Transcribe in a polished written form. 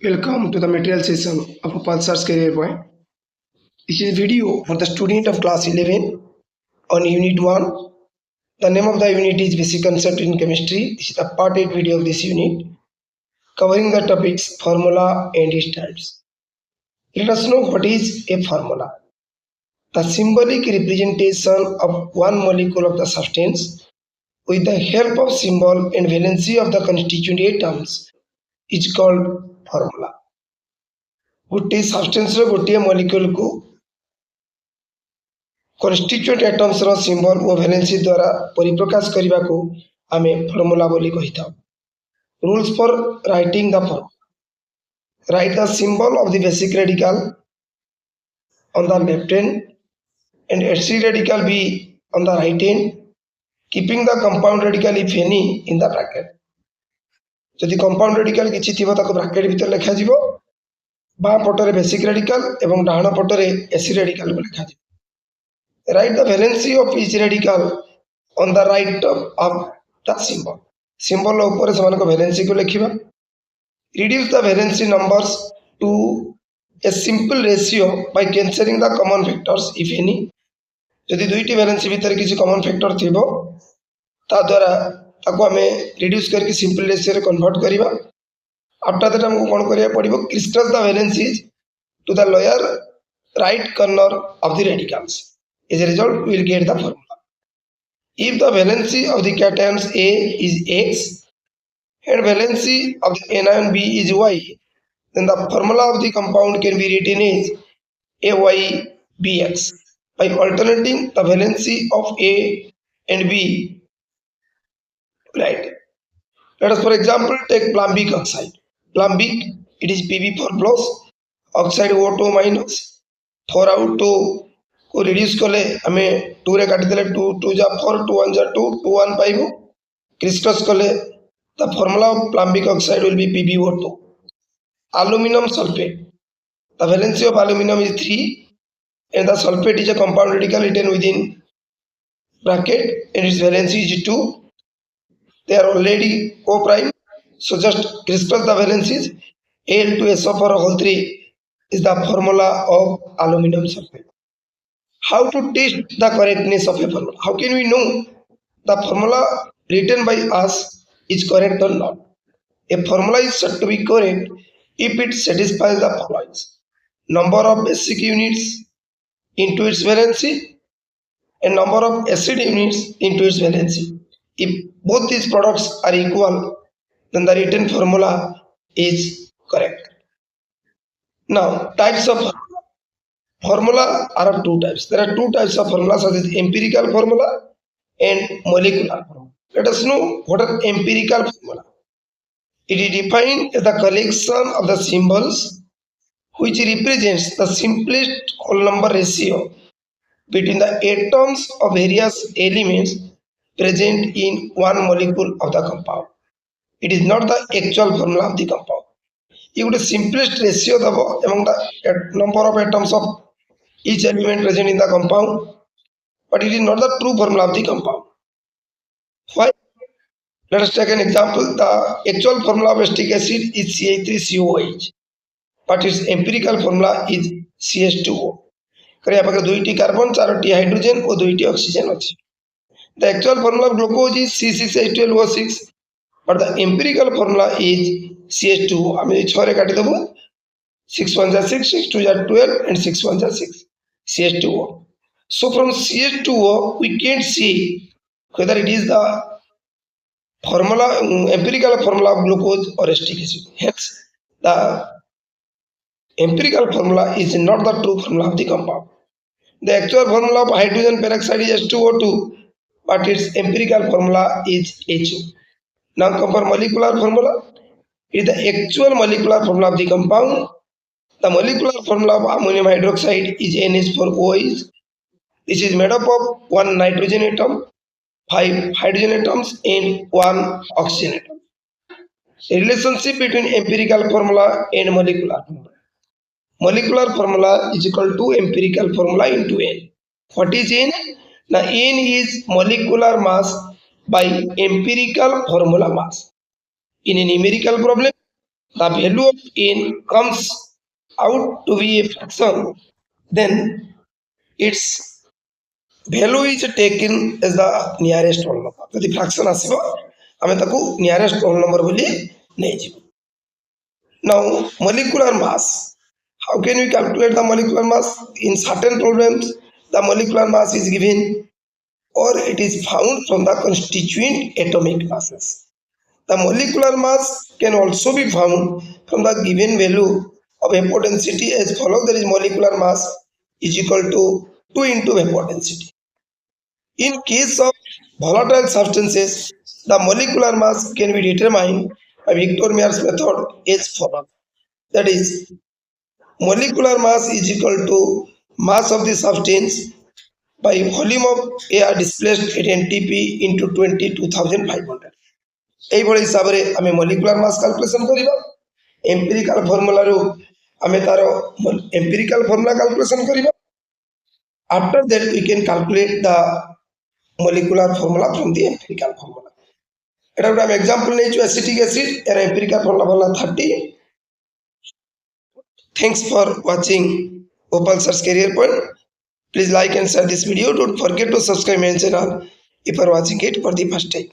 Welcome to the material session of Pulsar's Career Point. This is a video for the student of class 11 on Unit 1. The name of the unit is Basic Concept in Chemistry. This is the part 8 video of this unit covering the topics formula and its types. Let us know what is a formula. The symbolic representation of one molecule of the substance with the help of symbol and valency of the constituent atoms is called formula. गोटे substance गोटे molecule को constituent atoms रो symbol और valency द्वारा परिप्रकाश करने को आमे formula बोली कही था। Rules for writing the formula: right the symbol of the basic radical on the left hand and acid radical be on the right hand, keeping the compound radical if any in the bracket. जदि compound radical किछि थिबो ताको bracket भीतर लिखा जिवो, बाँ पटरे basic radical एवं डाहाण पटरे एसिड रेडिकल को लिखा जाए। Write the valency of each radical on the right of the symbol. Symbol ऊपर से मानको वैलेंसी को लिखिबा। Reduce the valency numbers to a simple ratio by cancelling the common factors if any. यदि दुईटी वैलेंसी भीतर किसी कॉमन फैक्टर थिबो ता द्वारा ताको हमें रिड्यूस करके सिंपल रेशियो रे कन्वर्ट करिबा। After that हमको कौन करिया पड़िबो, crystals the valencies to the lower right corner of the radicals. As a result, we will get the formula. If the valency of the cations A is X and valency of the anion B is Y, then the formula of the compound can be written as AYBX by alternating the valency of A and B. Right. Let us, for example, take plumbic oxide. Plumbic, it is Pb for plus, oxide O2 minus, 4 out 2 को reduce कले हमें 2 रे काटी देले 2 2 जा 4 2 1 जा 2 2 1 पाइबो। Crystals कले the formula of plumbic oxide will be PbO2. Aluminum sulfate, the valency of aluminum is 3 and the sulfate is a compound radical written within bracket and its valency is 2. They are already co-prime. So just crystal the valencies Al2SO4 whole 3 is the formula of aluminum sulfate. How to test the correctness of a formula? How can we know the formula written by us is correct or not? A formula is said to be correct if it satisfies the following: number of basic units into its valency and number of acid units into its valency. If both these products are equal, then the written formula is correct. Now, types of formula. Formula are of two types. There are two types of formulas, such as empirical formula and molecular formula. Let us know what are empirical formula. It is defined as the collection of the symbols which represents the simplest whole number ratio between the atoms of various elements present in one molecule of the compound. It is not the actual formula of the compound. You would simplest ratio among the number of atoms of each element present in the compound, but it is not the true formula of the compound. Why? Let us take an example. The actual formula of acetic acid is CH3COOH, but its empirical formula is CH2O. करिया पाके दुईटी carbon, Charoti hydrogen और दुईटी oxygen अछि. The actual formula of glucose is C6H12O6. But the empirical formula is CH2O. हमें 6 रे काटी देबो, 6 1 जा 6, 6 2 जा 12 and 6 1 जा 6, CH2O. So from CH2O we can't see whether it is the formula, empirical formula of glucose or acetic acid. Hence the empirical formula is not the true formula of the compound. The actual formula of hydrogen peroxide is H2O2, but its empirical formula is HO. Now compare molecular formula. It is the actual molecular formula of the compound. The molecular formula of ammonium hydroxide is NH4OH. This is made up of 1 nitrogen atom, 5 hydrogen atoms and 1 oxygen atom. The relationship between empirical formula and molecular formula. Molecular formula is equal to empirical formula into N. What is N? Now N is molecular mass by empirical formula mass. In a numerical problem, the value of n comes out to be a fraction, then its value is taken as the nearest whole number. ଯଦି fraction ଆସିବ ଆମେ ତାକୁ nearest whole number ବୋଲି ନେଇଯିବୁ. Now molecular mass. How can we calculate the molecular mass? In certain problems, the molecular mass is given or it is found from the constituent atomic masses. The molecular mass can also be found from the given value of vapor density as follows. There is molecular mass is equal to 2 into vapor density. In case of volatile substances, the molecular mass can be determined by Victor Meyer's method as follows. That is, molecular mass is equal to mass of the substance by volume of air displaced at NTP into 22,500. এইভাবে হিসাবে আমি molecular মাস calculation করিবা empirical ফর্মুলারু আমি তার empirical formula calculation করিবা after that we can calculate the molecular formula from the empirical formula. এটা একটা আমি एग्जांपल নেইছো অ্যাসিটিক অ্যাসিড এর এম্পিরিকাল ফর্মুলা বলা 30. Thanks for watching Opal Search Career Point. Please like and share this video. Don't forget to subscribe my channel if you are watching it for the first time.